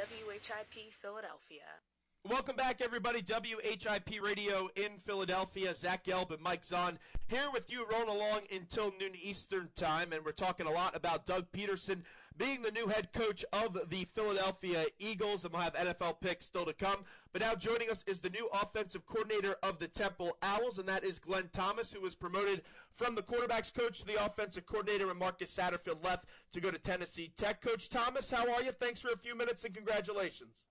WHIP Philadelphia. Welcome back, everybody. WHIP Radio in Philadelphia. Zach Gelb and Mike Zahn here with you, rolling along until noon Eastern time, and we're talking a lot about Doug Peterson being the new head coach of the Philadelphia Eagles, and we'll have NFL picks still to come. But now joining us is the new offensive coordinator of the Temple Owls, and that is Glenn Thomas, who was promoted from the quarterback's coach to the offensive coordinator, and Marcus Satterfield left to go to Tennessee Tech. Coach Thomas, how are you? Thanks for a few minutes, and congratulations.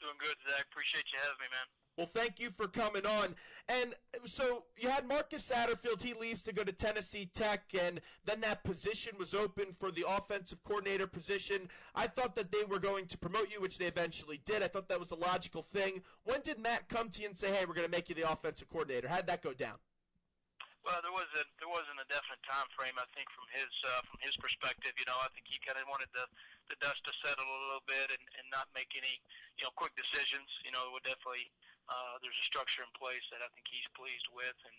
Doing good, Zach. Appreciate you having me, man. Well, thank you for coming on. And so you had Marcus Satterfield. He leaves to go to Tennessee Tech, and then that position was open for the offensive coordinator position. I thought that they were going to promote you, which they eventually did. I thought that was a logical thing. When did Matt come to you and say, hey, we're going to make you the offensive coordinator? How did that go down? Well, there wasn't a definite time frame. I think from his perspective, I think he kind of wanted the dust to settle a little bit and not make any quick decisions. Would definitely there's a structure in place that I think he's pleased with, and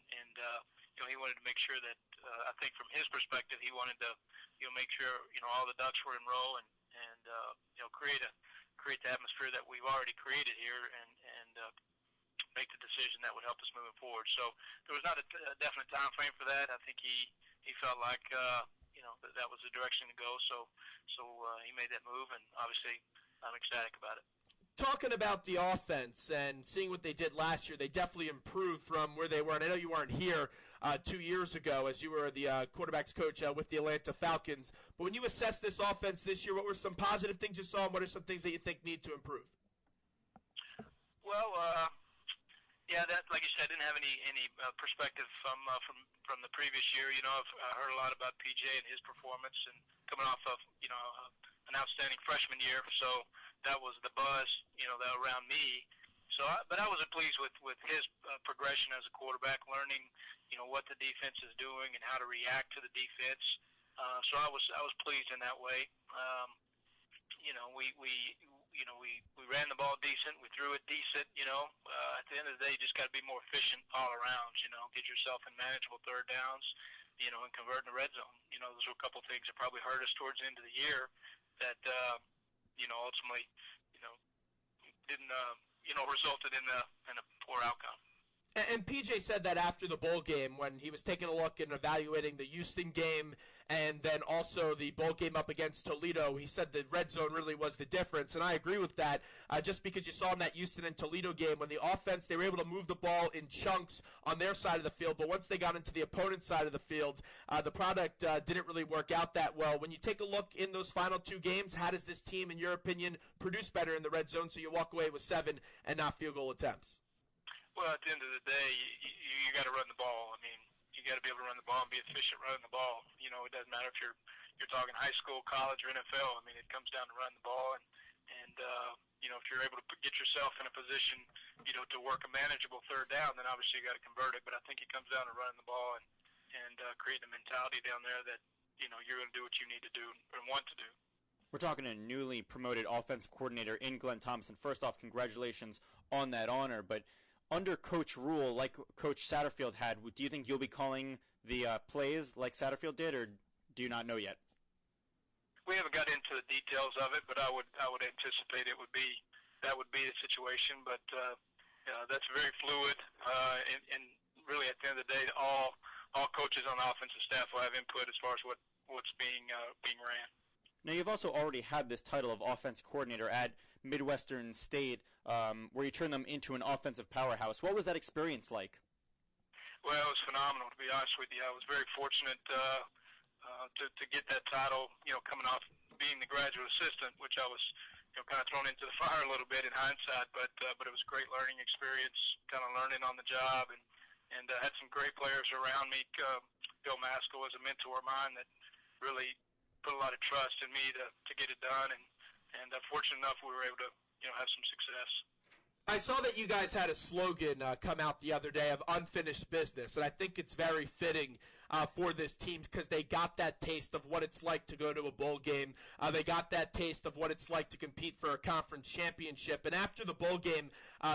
he wanted to make sure that I think from his perspective he wanted to make sure all the ducks were in row and create the atmosphere that we've already created here and make the decision that would help us moving forward. So there was not a definite time frame for that. I think he felt like that was the direction to go. So he made that move, and obviously I'm ecstatic about it. Talking about the offense and seeing what they did last year, they definitely improved from where they were. And I know you weren't here 2 years ago as you were the quarterback's coach with the Atlanta Falcons. But when you assess this offense this year, what were some positive things you saw, and what are some things that you think need to improve? Well, that, like you said, I didn't have any perspective from the previous year. I've heard a lot about PJ and his performance, and coming off of an outstanding freshman year, so that was the buzz that around me. But I was pleased with his progression as a quarterback, learning what the defense is doing and how to react to the defense. So I was pleased in that way. We ran the ball decent. We threw it decent. At the end of the day, you just got to be more efficient all around. Get yourself in manageable third downs. And convert in the red zone. Those were a couple of things that probably hurt us towards the end of the year. That ultimately, didn't resulted in a poor outcome. And PJ said that after the bowl game when he was taking a look and evaluating the Houston game and then also the bowl game up against Toledo, he said the red zone really was the difference. And I agree with that just because you saw in that Houston and Toledo game when the offense, they were able to move the ball in chunks on their side of the field. But once they got into the opponent's side of the field, the product didn't really work out that well. When you take a look in those final two games, how does this team, in your opinion, produce better in the red zone so you walk away with 7 and not field goal attempts? Well, at the end of the day, you got to run the ball. I mean, you got to be able to run the ball and be efficient running the ball. It doesn't matter if you're talking high school, college, or NFL. I mean, it comes down to running the ball, and if you're able to get yourself in a position, to work a manageable third down, then obviously you got to convert it. But I think it comes down to running the ball and creating a mentality down there that you're going to do what you need to do and want to do. We're talking to a newly promoted offensive coordinator in Glenn Thompson. First off, congratulations on that honor, but under Coach Rule, like Coach Satterfield had, do you think you'll be calling the plays like Satterfield did, or do you not know yet? We haven't got into the details of it, but I would anticipate that would be the situation. But that's very fluid, and really at the end of the day, all coaches on the offensive staff will have input as far as what's being ran. Now, you've also already had this title of offensive coordinator at Midwestern State, where you turned them into an offensive powerhouse. What was that experience like? Well, it was phenomenal, to be honest with you. I was very fortunate to get that title, coming off being the graduate assistant, which I was kind of thrown into the fire a little bit in hindsight, but it was a great learning experience, kind of learning on the job, and had some great players around me. Bill Maskell was a mentor of mine that really put a lot of trust in me to get it done, and fortunate enough we were able to have some success. I saw that you guys had a slogan come out the other day of unfinished business, and I think it's very fitting for this team because they got that taste of what it's like to go to a bowl game. They got that taste of what it's like to compete for a conference championship. And after the bowl game,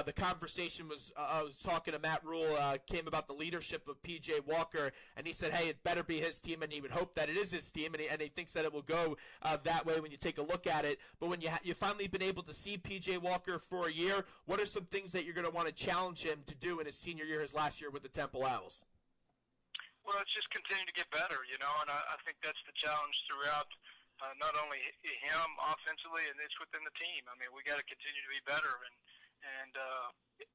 the conversation was I was talking to Matt Rule, came about the leadership of P.J. Walker, and he said, hey, it better be his team, and he would hope that it is his team, and he thinks that it will go that way when you take a look at it. But when you've finally been able to see P.J. Walker for a year, what are some things that you're going to want to challenge him to do in his senior year, his last year with the Temple Owls? Well, it's just continue to get better, and I think that's the challenge throughout not only him offensively, and it's within the team. I mean, we got to continue to be better, and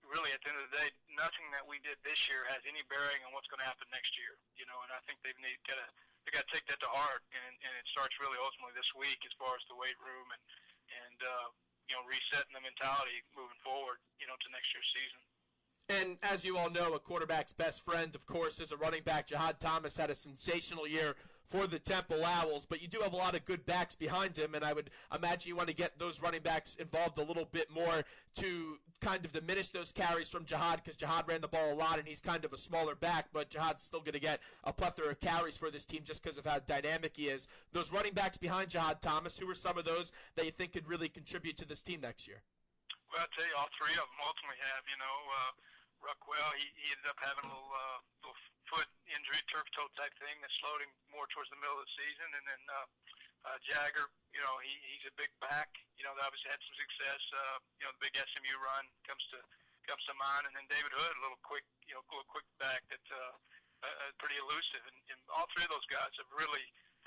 really at the end of the day, nothing that we did this year has any bearing on what's going to happen next year. And I think they got to take that to heart, and it starts really ultimately this week as far as the weight room and resetting the mentality moving forward, to next year's season. And as you all know, a quarterback's best friend, of course, is a running back. Jahad Thomas had a sensational year for the Temple Owls, but you do have a lot of good backs behind him, and I would imagine you want to get those running backs involved a little bit more to kind of diminish those carries from Jahad, because Jahad ran the ball a lot, and he's kind of a smaller back, but Jahad's still going to get a plethora of carries for this team just because of how dynamic he is. Those running backs behind Jahad Thomas, who are some of those that you think could really contribute to this team next year? Well, I'll tell you, all three of them ultimately have, Ruckwell, he ended up having a little foot injury, turf toe type thing that slowed him more towards the middle of the season. And then Jagger, he's a big back. They obviously had some success. The big SMU run comes to mind. And then David Hood, a little quick back that's pretty elusive. And all three of those guys have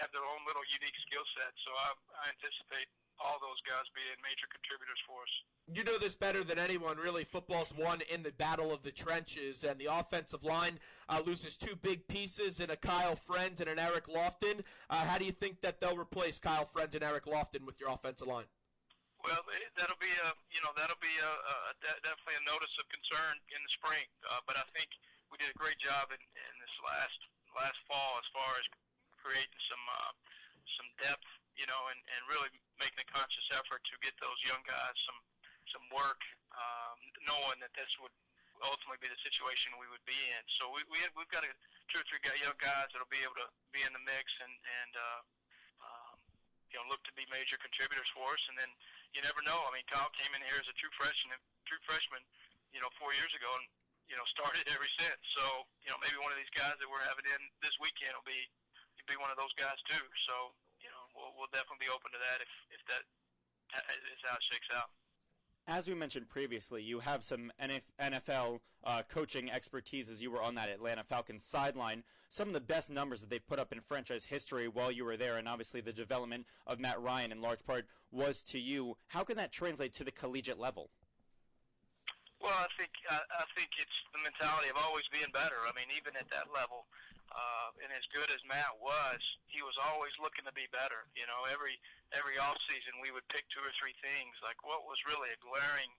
their own little unique skill set. So I anticipate all those guys being major contributors for us. You know this better than anyone, really. Football's won in the battle of the trenches, and the offensive line loses two big pieces in a Kyle Friend and an Eric Lofton. How do you think that they'll replace Kyle Friend and Eric Lofton with your offensive line? Well, that'll be definitely a notice of concern in the spring. But I think we did a great job in this last fall as far as creating some depth, and really making a conscious effort to get those young guys some work, knowing that this would ultimately be the situation we would be in. So we've got two or three young guys that'll be able to be in the mix and look to be major contributors for us. And then you never know. I mean, Kyle came in here as a true freshman, 4 years ago, and started ever since. So maybe one of these guys that we're having in this weekend will be one of those guys too. So we'll definitely be open to that if that is how it shakes out. As we mentioned previously, you have some NFL coaching expertise as you were on that Atlanta Falcons sideline. Some of the best numbers that they've put up in franchise history while you were there, and obviously the development of Matt Ryan in large part was to you. How can that translate to the collegiate level? Well, I think it's the mentality of always being better. I mean, even at that level, and as good as Matt was, he was always looking to be better. Every off season we would pick two or three things, like what was really a glaring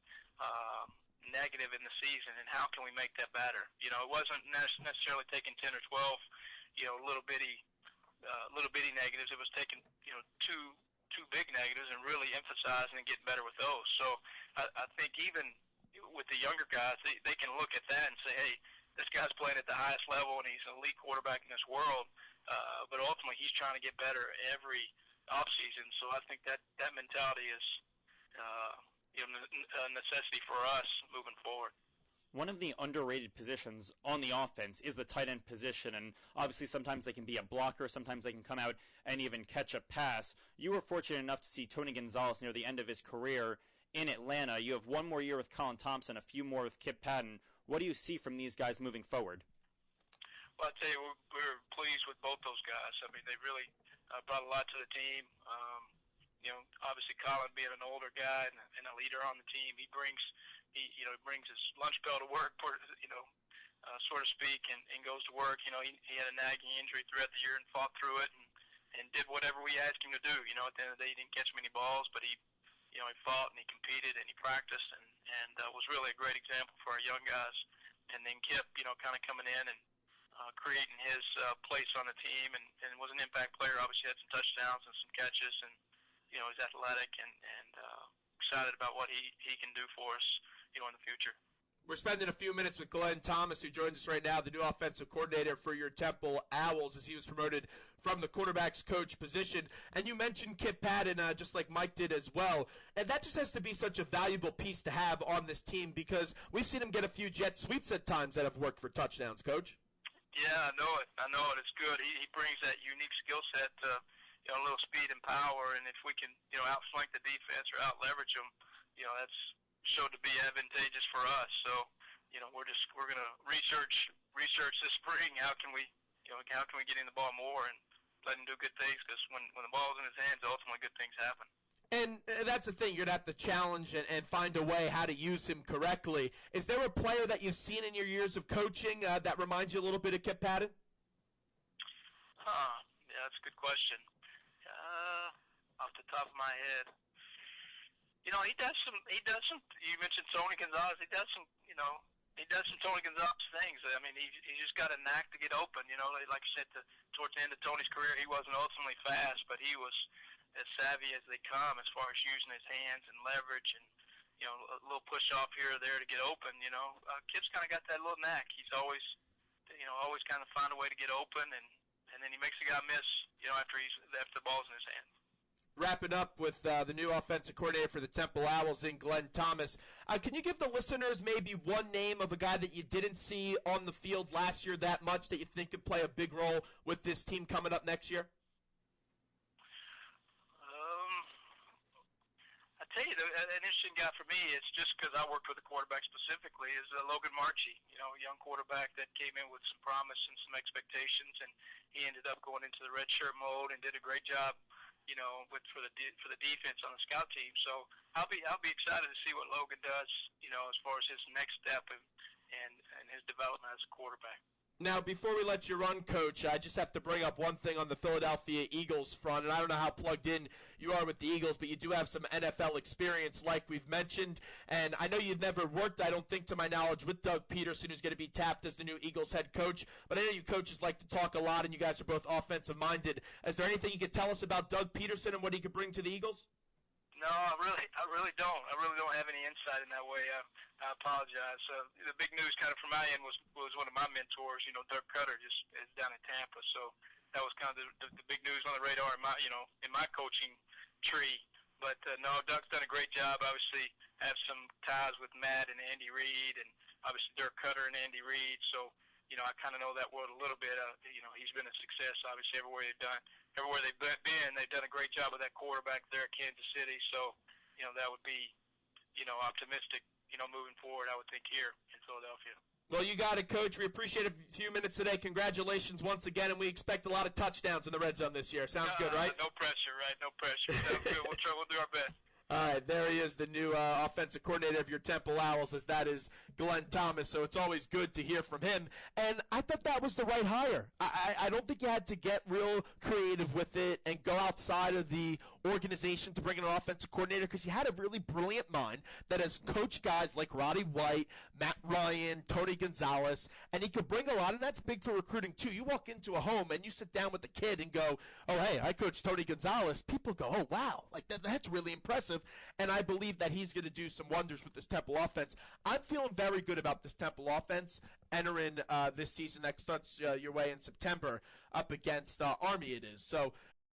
negative in the season, and how can we make that better? It wasn't necessarily taking 10 or 12, little bitty negatives. It was taking two big negatives and really emphasizing and getting better with those. So I think even with the younger guys, they can look at that and say, hey, this guy's playing at the highest level and he's an elite quarterback in this world, but ultimately he's trying to get better every offseason. So I think that mentality is a necessity for us moving forward. One of the underrated positions on the offense is the tight end position, and obviously sometimes they can be a blocker, sometimes they can come out and even catch a pass. You were fortunate enough to see Tony Gonzalez near the end of his career in Atlanta. You have one more year with Colin Thompson, a few more with Kip Patton. What do you see from these guys moving forward? Well, I'll tell you, we're pleased with both those guys. I mean, they really brought a lot to the team. Obviously Colin being an older guy and a leader on the team, he brings his lunch bell to work, so to speak, and goes to work. He had a nagging injury throughout the year and fought through it and did whatever we asked him to do. At the end of the day, he didn't catch many balls, but he fought and he competed and he practiced and was really a great example for our young guys. And then Kip, kind of coming in and creating his place on the team and was an impact player. Obviously had some touchdowns and some catches, and he's athletic and excited about what he can do for us, in the future. We're spending a few minutes with Glenn Thomas, who joins us right now, the new offensive coordinator for your Temple Owls, as he was promoted from the quarterback's coach position. And you mentioned Kip Patton, just like Mike did as well. And that just has to be such a valuable piece to have on this team, because we've seen him get a few jet sweeps at times that have worked for touchdowns, Coach. Yeah, I know it. It's good. He brings that unique skill set to, a little speed and power. And if we can, outflank the defense or out-leverage them, that's showed to be advantageous for us. So, we're going to research this spring. How can we get in the ball more and let him do good things? Because when the ball's in his hands, ultimately good things happen. And that's the thing. You're going to have to challenge and find a way how to use him correctly. Is there a player that you've seen in your years of coaching that reminds you a little bit of Kip Patton? Yeah, that's a good question. Off the top of my head. He does some. You mentioned Tony Gonzalez. He does some Tony Gonzalez things. I mean, he just got a knack to get open. Like I said, towards the end of Tony's career, he wasn't ultimately fast, but he was as savvy as they come as far as using his hands and leverage and a little push off here or there to get open. Kip's kind of got that little knack. He's always kind of find a way to get open, and then he makes the guy miss. After the ball's in his hand. Wrapping up with the new offensive coordinator for the Temple Owls in Glenn Thomas. Can you give the listeners maybe one name of a guy that you didn't see on the field last year that much that you think could play a big role with this team coming up next year? I tell you, an interesting guy for me, it's just because I worked with the quarterback specifically, is Logan Marchie, a young quarterback that came in with some promise and some expectations, and he ended up going into the redshirt mode and did a great job for the defense on the scout team. So I'll be excited to see what Logan does, as far as his next step and his development as a quarterback. Now, before we let you run, Coach, I just have to bring up one thing on the Philadelphia Eagles front, and I don't know how plugged in you are with the Eagles, but you do have some NFL experience like we've mentioned, and I know you've never worked, I don't think to my knowledge, with Doug Peterson, who's going to be tapped as the new Eagles head coach, but I know you coaches like to talk a lot, and you guys are both offensive-minded. Is there anything you could tell us about Doug Peterson and what he could bring to the Eagles? No, I really don't. I really don't have any insight in that way. I apologize. The big news kind of from my end was one of my mentors, Doug Cutter, just is down in Tampa. So that was kind of the big news on the radar in my coaching tree. But no, Doug's done a great job. Obviously, have some ties with Matt and Andy Reid, and obviously Dirk Cutter and Andy Reid. So I kind of know that world a little bit. He's been a success, obviously, everywhere they've been, they've done a great job with that quarterback there at Kansas City. So, that would be, optimistic, moving forward, I would think, here in Philadelphia. Well, you got it, Coach. We appreciate a few minutes today. Congratulations once again, and we expect a lot of touchdowns in the red zone this year. Sounds good, right? No pressure, right? No pressure. Sounds good. We'll do our best. All right, there he is, the new offensive coordinator of your Temple Owls, as that is Glenn Thomas. So it's always good to hear from him. And I thought that was the right hire. I don't think you had to get real creative with it and go outside of the organization to bring in an offensive coordinator, because you had a really brilliant mind that has coached guys like Roddy White, Matt Ryan, Tony Gonzalez, and he could bring a lot, and that's big for recruiting too. You walk into a home and you sit down with the kid and go, oh, hey, I coached Tony Gonzalez. People go, oh, wow, like that's really impressive, and I believe that he's going to do some wonders with this Temple offense. I'm feeling very good about this Temple offense entering this season that starts your way in September up against Army it is. So